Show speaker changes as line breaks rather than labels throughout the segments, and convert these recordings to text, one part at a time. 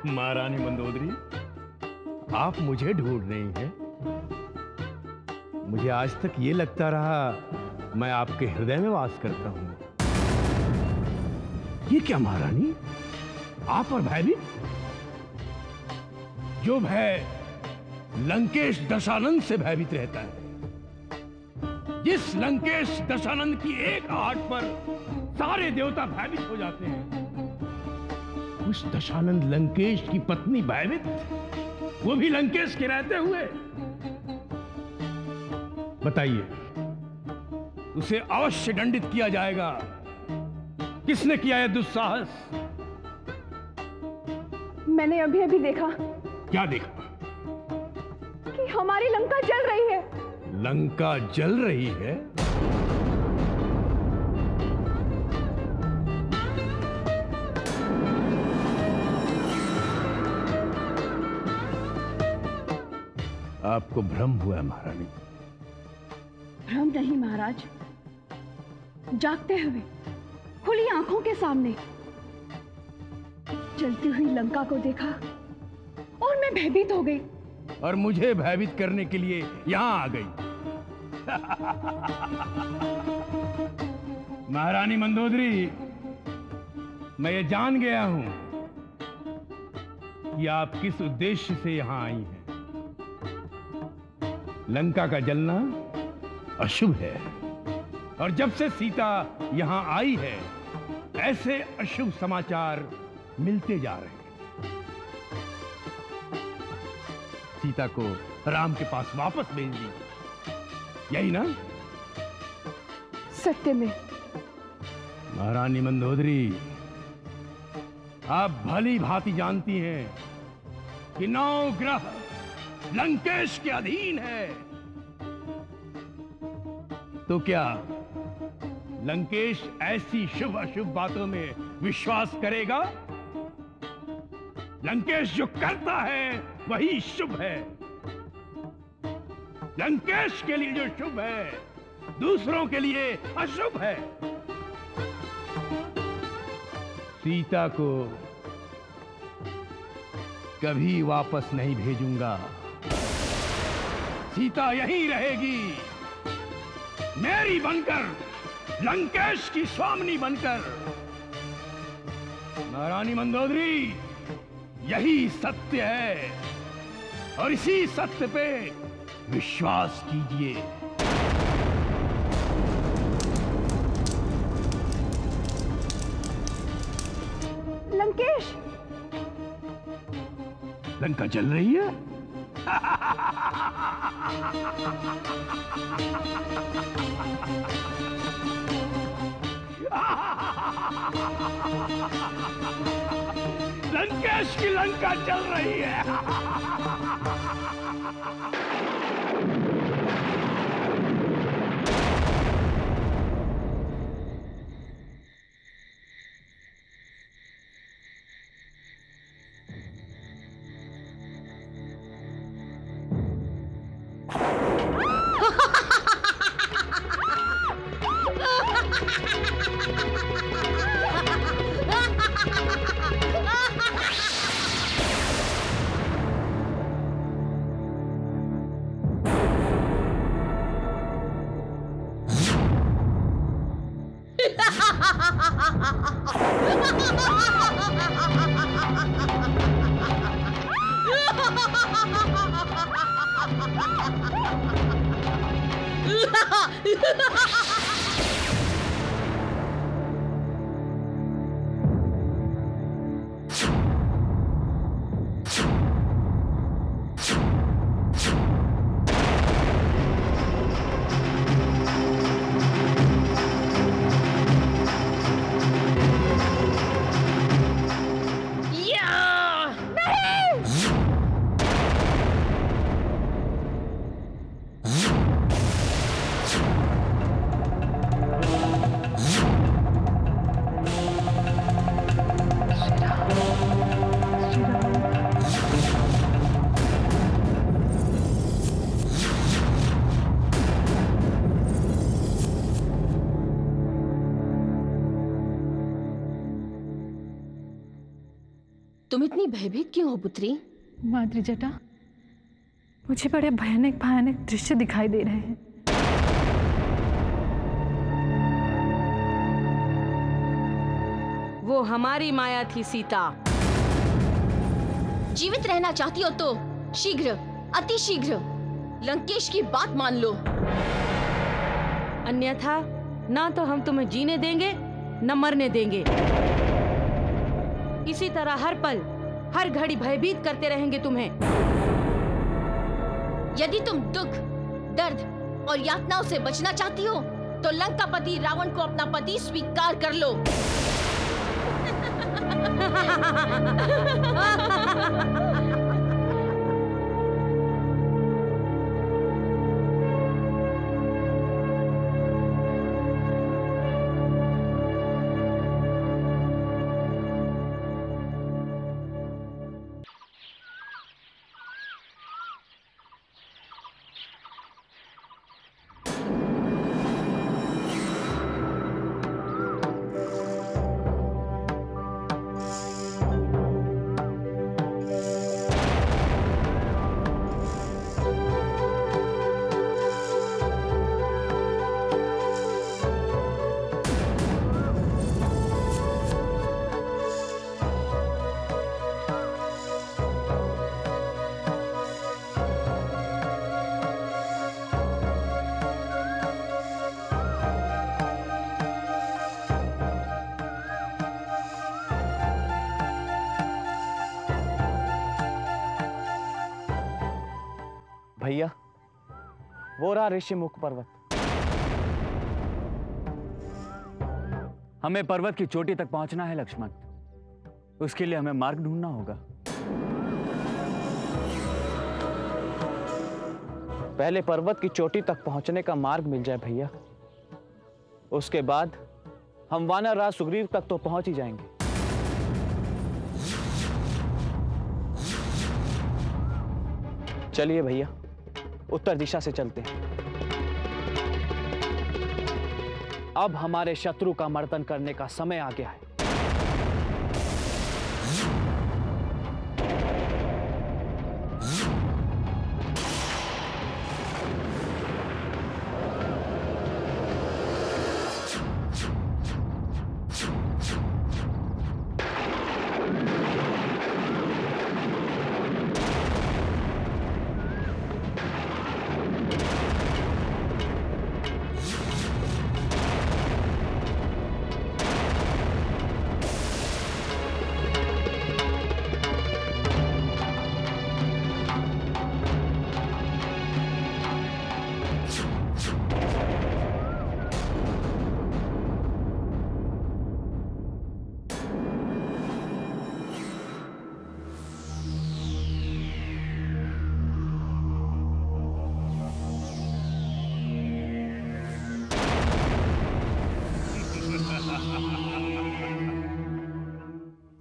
महारानी मंदोदरी, आप मुझे ढूंढ रही हैं। मुझे आज तक ये लगता रहा मैं आपके हृदय में वास करता हूं। ये क्या महारानी, आप और भयभीत? जो भय लंकेश दशानंद से भयभीत रहता है, जिस लंकेश दशानंद की एक आहट पर सारे देवता भयभीत हो जाते हैं, उस दशानंद लंकेश की पत्नी भयभीत, वो भी लंकेश के रहते हुए? बताइए, उसे अवश्य दंडित किया जाएगा। किसने किया यह दुस्साहस?
मैंने अभी अभी देखा।
क्या देखा?
कि हमारी लंका जल रही है।
लंका जल रही है? आपको भ्रम हुआ है महारानी।
भ्रम नहीं महाराज, जागते हुए खुली आंखों के सामने जलती हुई लंका को देखा और मैं भयभीत हो गई।
और मुझे भयभीत करने के लिए यहां आ गई। महारानी मंदोदरी, मैं ये जान गया हूं कि आप किस उद्देश्य से यहां आई हैं। लंका का जलना अशुभ है, और जब से सीता यहां आई है, ऐसे अशुभ समाचार मिलते जा रहे हैं। सीता को राम के पास वापस भेज दी, यही ना?
सत्य में।
महारानी मंदोदरी, आप भली भांति जानती हैं कि 9 ग्रह लंकेश के अधीन है। तो क्या लंकेश ऐसी शुभ अशुभ बातों में विश्वास करेगा? लंकेश जो करता है वही शुभ है। लंकेश के लिए जो शुभ है, दूसरों के लिए अशुभ है। सीता को कभी वापस नहीं भेजूंगा। सीता यहीं रहेगी, मेरी बनकर, लंकेश की स्वामिनी बनकर। महारानी मंदोदरी, यही सत्य है, और इसी सत्य पे विश्वास कीजिए।
लंकेश,
लंका जल रही है? लंकेश की लंका जल रही है।
तुम इतनी भयभीत क्यों हो पुत्री?
माँ त्रिजटा, मुझे बड़े भयानक भयानक दृश्य दिखाई दे रहे हैं।
वो हमारी माया थी सीता। जीवित रहना चाहती हो तो शीघ्र, अति शीघ्र लंकेश की बात मान लो, अन्यथा ना तो हम तुम्हें जीने देंगे न मरने देंगे। इसी तरह हर पल हर घड़ी भयभीत करते रहेंगे तुम्हें। यदि तुम दुख, दर्द और यातनाओं से बचना चाहती हो तो लंकापति रावण को अपना पति स्वीकार कर लो।
भैया, वो रहा ऋषिमुख पर्वत।
हमें पर्वत की चोटी तक पहुंचना है लक्ष्मण। उसके लिए हमें मार्ग ढूंढना होगा।
पहले पर्वत की चोटी तक पहुंचने का मार्ग मिल जाए भैया, उसके बाद हम वानर राज सुग्रीव तक तो पहुंच ही जाएंगे। चलिए भैया, उत्तर दिशा से चलते हैं। अब हमारे शत्रु का मर्दन करने का समय आ गया है।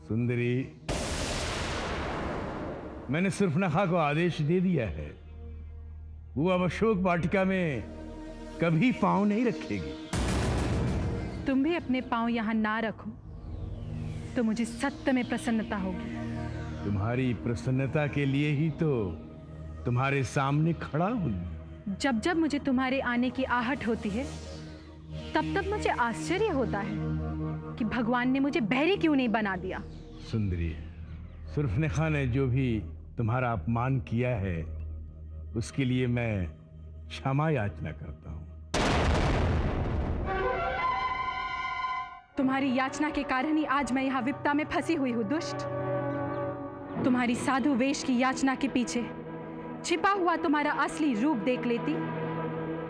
सुंदरी, मैंने सुर्फनखा को आदेश दे दिया है, वो अब अशोक वाटिका में कभी पांव नहीं रखेगी।
तुम भी अपने पांव यहाँ ना रखो तो मुझे सत्य में प्रसन्नता होगी।
तुम्हारी प्रसन्नता के लिए ही तो तुम्हारे सामने खड़ा हूं।
जब जब मुझे तुम्हारे आने की आहट होती है तब तब मुझे आश्चर्य होता है कि भगवान ने मुझे बहरी क्यों नहीं बना दिया।
सुंदरी, सुर्फनखा ने जो भी तुम्हारा अपमान किया है उसके लिए मैं क्षमा याचना करता हूं।
तुम्हारी याचना के कारण ही आज मैं यहाँ विपदा में फंसी हुई हूँ दुष्ट। तुम्हारी साधु वेश की याचना के पीछे छिपा हुआ तुम्हारा असली रूप देख लेती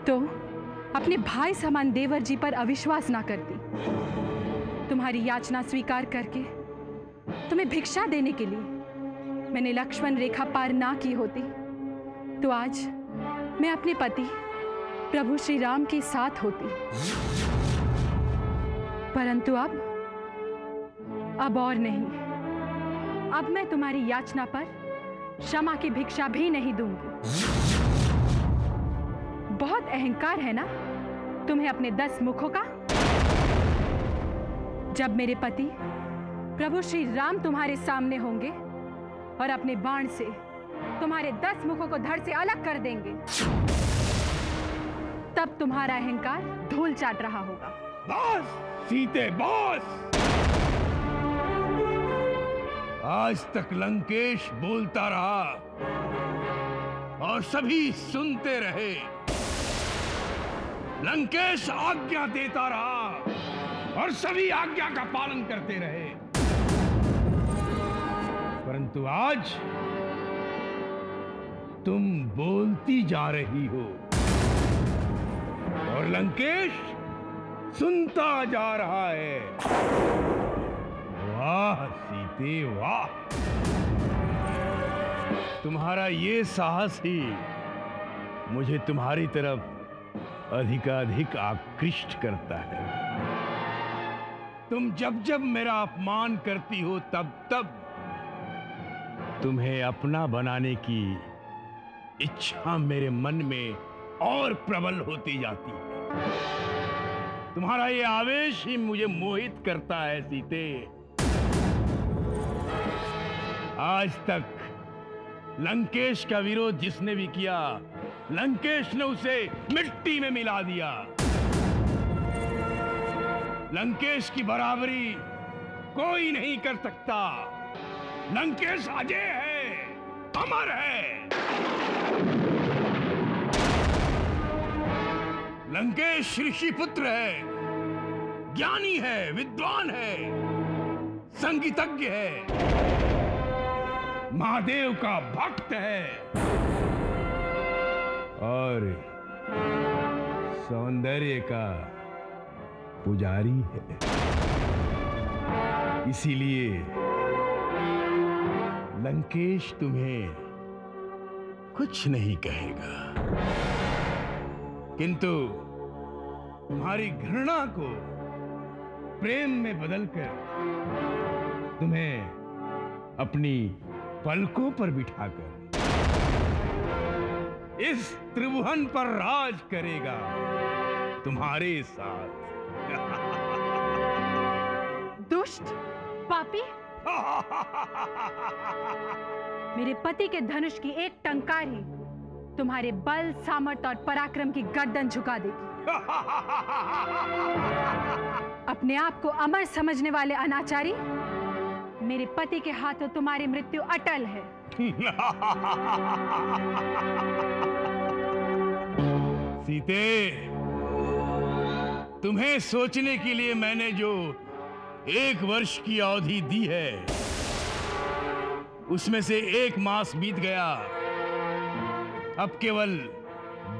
तो अपने भाई समान देवर जी पर अविश्वास ना करती। तुम्हारी याचना स्वीकार करके तुम्हें भिक्षा देने के लिए मैंने लक्ष्मण रेखा पार ना की होती तो आज मैं अपने पति प्रभु श्री राम के साथ होती। परंतु अब और नहीं। अब मैं तुम्हारी याचना पर क्षमा की भिक्षा भी नहीं दूंगी। बहुत अहंकार है ना तुम्हें अपने 10 मुखों का। जब मेरे पति प्रभु श्री राम तुम्हारे सामने होंगे और अपने बाण से तुम्हारे 10 मुखों को धड़ से अलग कर देंगे। तब तुम्हारा अहंकार धूल चाट रहा होगा।
बस सीते, बस। आज तक लंकेश बोलता रहा और सभी सुनते रहे। लंकेश आज्ञा देता रहा और सभी आज्ञा का पालन करते रहे। परंतु आज तुम बोलती जा रही हो और लंकेश सुनता जा रहा है। वाह सीते, वाह। तुम्हारा ये साहस ही मुझे तुम्हारी तरफ अधिकाधिक आकृष्ट करता है। तुम जब जब मेरा अपमान करती हो तब तब तुम्हें अपना बनाने की इच्छा मेरे मन में और प्रबल होती जाती है। तुम्हारा ये आवेश ही मुझे मोहित करता है सीते। आज तक लंकेश का विरोध जिसने भी किया, लंकेश ने उसे मिट्टी में मिला दिया। लंकेश की बराबरी कोई नहीं कर सकता। लंकेश अजय है, अमर है। लंकेश ऋषि पुत्र है, ज्ञानी है, विद्वान है, संगीतज्ञ है, महादेव का भक्त है और सौंदर्य का पुजारी है। इसीलिए लंकेश तुम्हें कुछ नहीं कहेगा, किंतु तुम्हारी घृणा को प्रेम में बदलकर तुम्हें अपनी पलकों पर बिठाकर इस त्रिभुवन पर राज करेगा तुम्हारे साथ।
दुष्ट, पापी। मेरे पति के धनुष की एक टंकार ही तुम्हारे बल, सामर्थ्य और पराक्रम की गर्दन झुका देगी। अपने आप को अमर समझने वाले अनाचारी, मेरे पति के हाथों तुम्हारी मृत्यु अटल है।
सीते, तुम्हें सोचने के लिए मैंने जो 1 वर्ष की अवधि दी है, उसमें से 1 मास बीत गया। अब केवल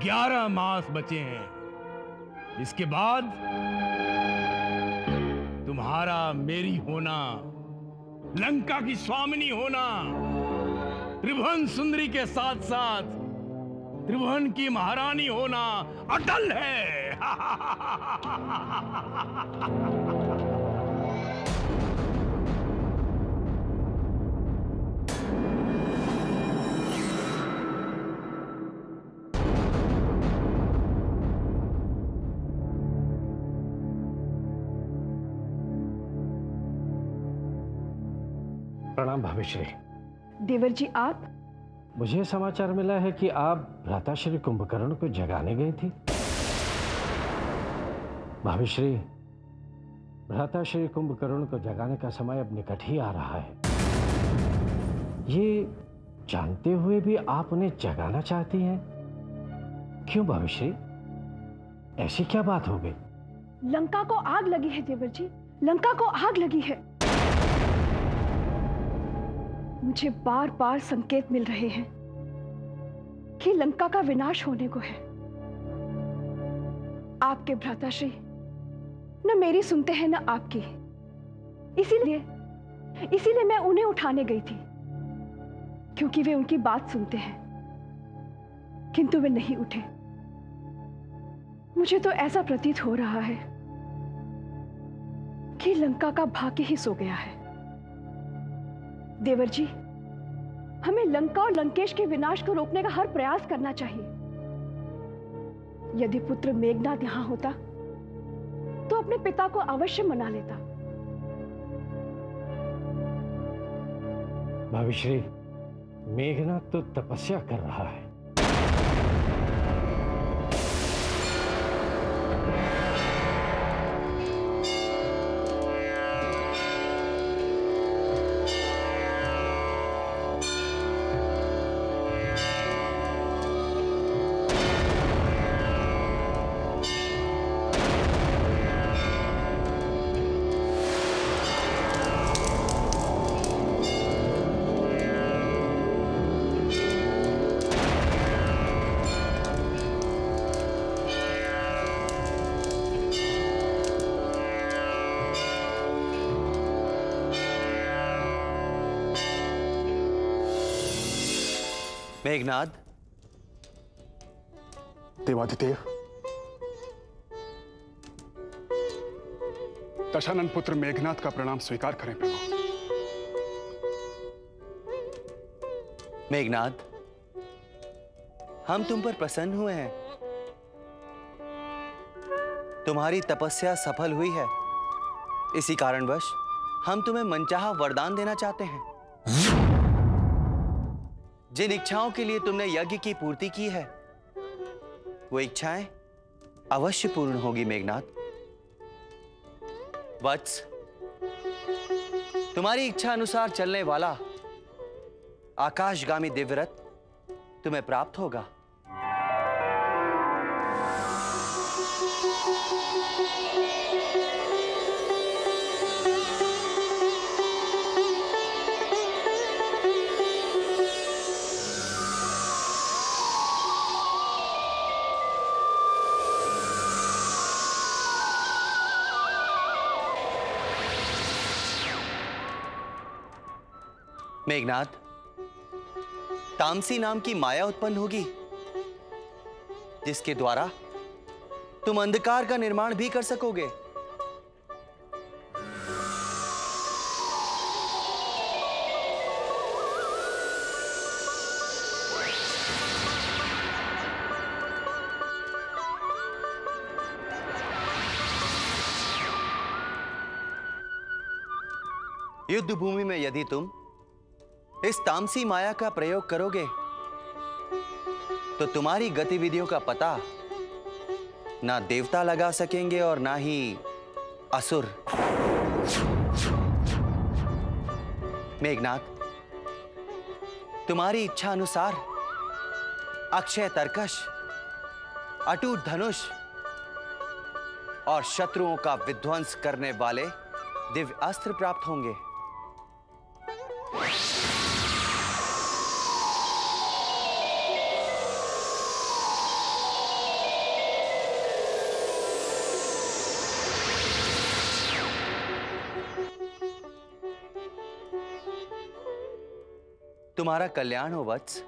11 मास बचे हैं। इसके बाद तुम्हारा मेरी होना, लंका की स्वामिनी होना, त्रिभुवन सुंदरी के साथ साथ त्रिभुवन की महारानी होना अटल है।
प्रणाम भाभिश्री।
देवर जी, आप?
मुझे समाचार मिला है कि आप भ्राताश्री कुंभकर्ण को जगाने गई थी। भाभिश्री, भ्राताश्री कुंभकर्ण को जगाने का समय अब निकट ही आ रहा है। ये जानते हुए भी आप उन्हें जगाना चाहती हैं? क्यों भाभिश्री, ऐसी क्या बात हो गई?
लंका को आग लगी है देवर जी, लंका को आग लगी है। मुझे बार बार संकेत मिल रहे हैं कि लंका का विनाश होने को है। आपके भ्राताश्री न मेरी सुनते हैं न आपकी। इसीलिए मैं उन्हें उठाने गई थी, क्योंकि वे उनकी बात सुनते हैं, किंतु वे नहीं उठे। मुझे तो ऐसा प्रतीत हो रहा है कि लंका का भाग्य ही सो गया है। देवर जी, हमें लंका और लंकेश के विनाश को रोकने का हर प्रयास करना चाहिए। यदि पुत्र मेघनाद यहां होता तो अपने पिता को अवश्य मना लेता,
भाविश्री, मेघनाथ तो तपस्या कर रहा है।
मेघनाद।
देवादिदेव, दशानन पुत्र मेघनाद का प्रणाम स्वीकार करें प्रभु।
मेघनाद, हम तुम पर प्रसन्न हुए हैं। तुम्हारी तपस्या सफल हुई है। इसी कारणवश हम तुम्हें मनचाहा वरदान देना चाहते हैं। जिन इच्छाओं के लिए तुमने यज्ञ की पूर्ति की है, वो इच्छाएं अवश्य पूर्ण होगी मेघनाद। वत्स, तुम्हारी इच्छा अनुसार चलने वाला आकाशगामी दिव्य रथ तुम्हें प्राप्त होगा। मेघनाद, तामसी नाम की माया उत्पन्न होगी, जिसके द्वारा तुम अंधकार का निर्माण भी कर सकोगे। युद्ध भूमि में यदि तुम इस तामसी माया का प्रयोग करोगे तो तुम्हारी गतिविधियों का पता ना देवता लगा सकेंगे और ना ही असुर। मेघनाद, तुम्हारी इच्छा अनुसार अक्षय तरकश, अटूट धनुष और शत्रुओं का विध्वंस करने वाले दिव्य अस्त्र प्राप्त होंगे। तुम्हारा कल्याण हो वत्स।